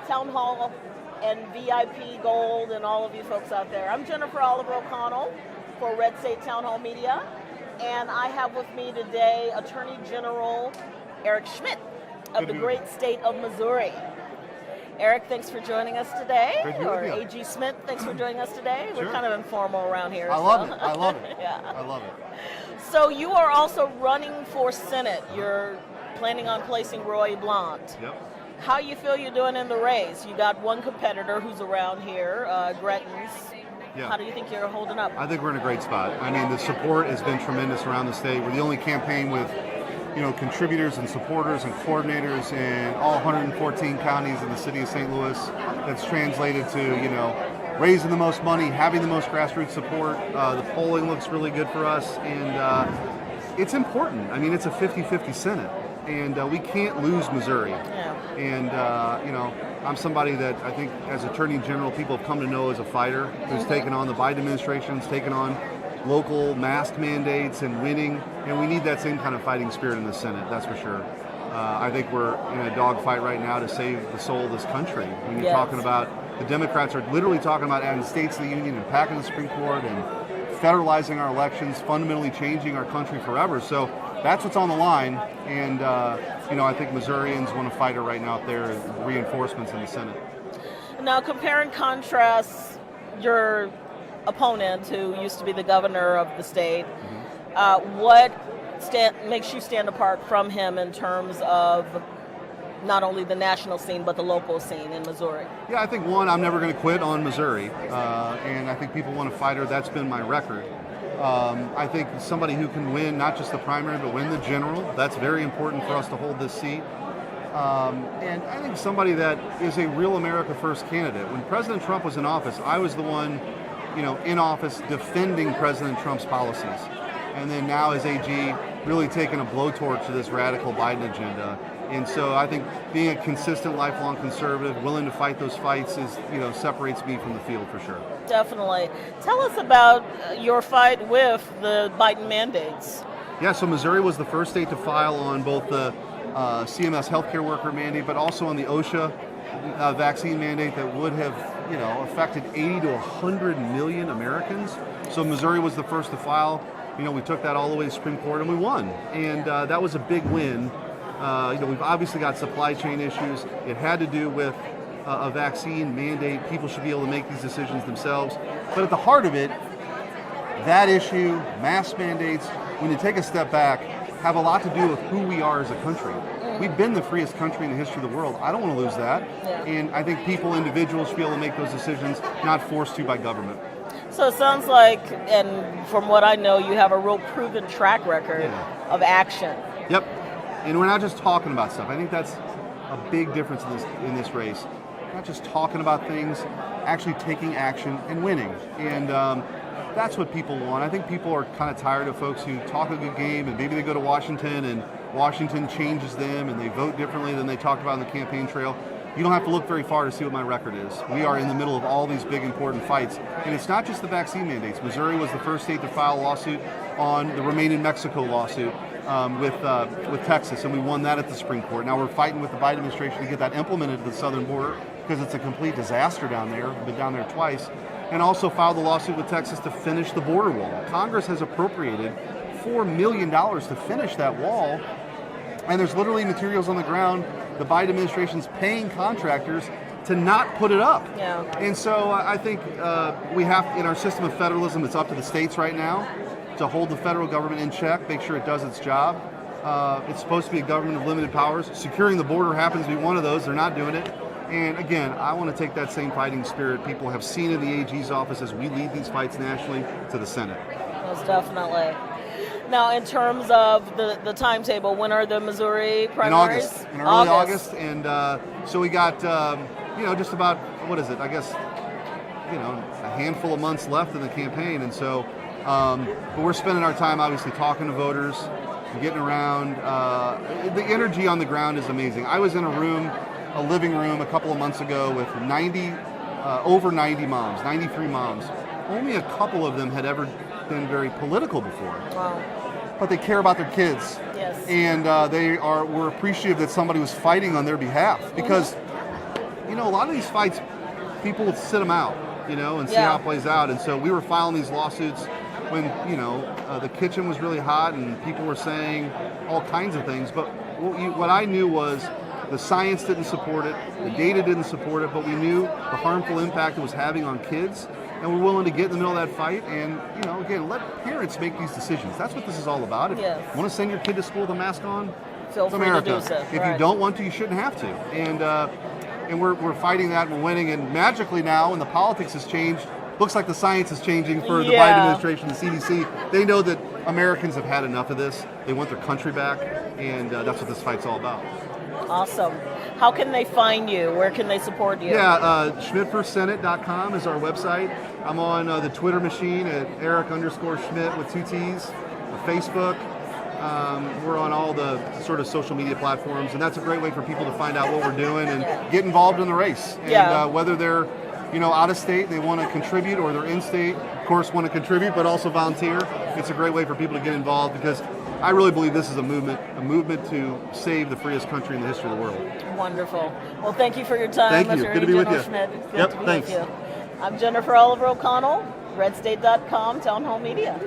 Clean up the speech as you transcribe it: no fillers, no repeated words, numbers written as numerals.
Town Hall and VIP Gold and all of you folks out there. I'm Jennifer Oliver O'Connell for RedState Town Hall Media, and I have with me today Attorney General Eric Schmitt of the great state of Missouri. Eric, thanks for joining us today. Or AG Schmitt, thanks for joining us today. Sure. We're kind of informal around here. I love it. Yeah. I love it. So you are also running for Senate. You're planning on placing Roy Blunt. Yep. How you feel you're doing in the race? You got one competitor who's around here, Gretton's. Yeah. How do you think you're holding up? I think we're in a great spot. I mean, the support has been tremendous around the state. We're the only campaign with, contributors and supporters and coordinators in all 114 counties in the city of St. Louis. That's translated to, raising the most money, having the most grassroots support. The polling looks really good for us, and it's important. I mean, it's a 50-50 Senate, and we can't lose Missouri. Yeah. And, I'm somebody that I think as Attorney General people have come to know as a fighter who's taken on the Biden administration's taken on local mask mandates and winning, and we need that same kind of fighting spirit in the Senate, that's for sure. I think we're in a dogfight right now to save the soul of this country. When you're talking about, the Democrats are literally talking about adding states to the union and packing the Supreme Court and federalizing our elections, fundamentally changing our country forever. So that's what's on the line, and I think Missourians want to fight it right now up there, reinforcements in the Senate. Now compare and contrast your opponent, who used to be the governor of the state. What makes you stand apart from him in terms of not only the national scene but the local scene in Missouri? Yeah, I think one, I'm never going to quit on Missouri, and I think people want to fight her. That's been my record. I think somebody who can win not just the primary but win the general, that's very important for us to hold this seat. And I think somebody that is a real America First candidate. When President Trump was in office, I was the one in office defending President Trump's policies. And then now as AG, really taking a blowtorch to this radical Biden agenda. And so I think being a consistent, lifelong conservative, willing to fight those fights separates me from the field for sure. Definitely. Tell us about your fight with the Biden mandates. Yeah, so Missouri was the first state to file on both the CMS healthcare worker mandate, but also on the OSHA vaccine mandate that would have affected 80 to 100 million Americans. So Missouri was the first to file. We took that all the way to the Supreme Court and we won. And that was a big win. We've obviously got supply chain issues. It had to do with a vaccine mandate. People should be able to make these decisions themselves. But at the heart of it, that issue, mask mandates, when you take a step back, have a lot to do with who we are as a country. We've been the freest country in the history of the world. I don't want to lose that. Yeah. And I think individuals should be able to make those decisions, not forced to by government. So it sounds like, and from what I know, you have a real proven track record of action. Yep. And we're not just talking about stuff. I think that's a big difference in this race. We're not just talking about things, actually taking action and winning. And that's what people want. I think people are kind of tired of folks who talk a good game and maybe they go to Washington and Washington changes them and they vote differently than they talked about on the campaign trail. You don't have to look very far to see what my record is. We are in the middle of all these big important fights. And it's not just the vaccine mandates. Missouri was the first state to file a lawsuit on the Remain in Mexico lawsuit with Texas, and we won that at the Supreme Court. Now we're fighting with the Biden administration to get that implemented at the southern border because it's a complete disaster down there. We've been down there twice. And also filed a lawsuit with Texas to finish the border wall. Congress has appropriated $4 million to finish that wall, and there's literally materials on the ground. The Biden administration's paying contractors to not put it up. Yeah. And so I think we have, in our system of federalism, it's up to the states right now to hold the federal government in check, make sure it does its job. It's supposed to be a government of limited powers. Securing the border happens to be one of those. They're not doing it. And again, I want to take that same fighting spirit people have seen in the AG's office as we lead these fights nationally to the Senate. Most definitely. Now, in terms of the timetable, when are the Missouri primaries? In early August. And so we got, just about, what is it? I guess, a handful of months left in the campaign. And so, but we're spending our time obviously talking to voters, getting around. The energy on the ground is amazing. I was in a living room a couple of months ago with over 90 moms, 93 moms. Only a couple of them had ever been very political before. Wow. But they care about their kids. Yes. And were appreciative that somebody was fighting on their behalf. Because a lot of these fights, people will sit them out, and see how it plays out. And so we were filing these lawsuits when, the kitchen was really hot and people were saying all kinds of things. But what I knew was the science didn't support it, the data didn't support it, but we knew the harmful impact it was having on kids. And we're willing to get in the middle of that fight and, again, let parents make these decisions. That's what this is all about. If you want to send your kid to school with a mask on, feel it's free America. to do so. If you don't want to, you shouldn't have to. And we're fighting that and we're winning. And magically now, when the politics has changed, looks like the science is changing for the Biden administration, the CDC. They know that Americans have had enough of this. They want their country back, and that's what this fight's all about. Awesome. How can they find you? Where can they support you? Yeah, SchmittForSenate.com is our website. I'm on the Twitter machine at Eric_Schmitt with 2 T's. Facebook. We're on all the sort of social media platforms, and that's a great way for people to find out what we're doing and get involved in the race. And whether they're out of state, they want to contribute, or they're in state, of course, want to contribute, but also volunteer. It's a great way for people to get involved because I really believe this is a movement to save the freest country in the history of the world. Wonderful. Well, thank you for your time. Thank you. Good to be with you. Schmitt. Good Yep, to be thanks. with you. I'm Jennifer Oliver O'Connell, RedState.com, Town Hall Media.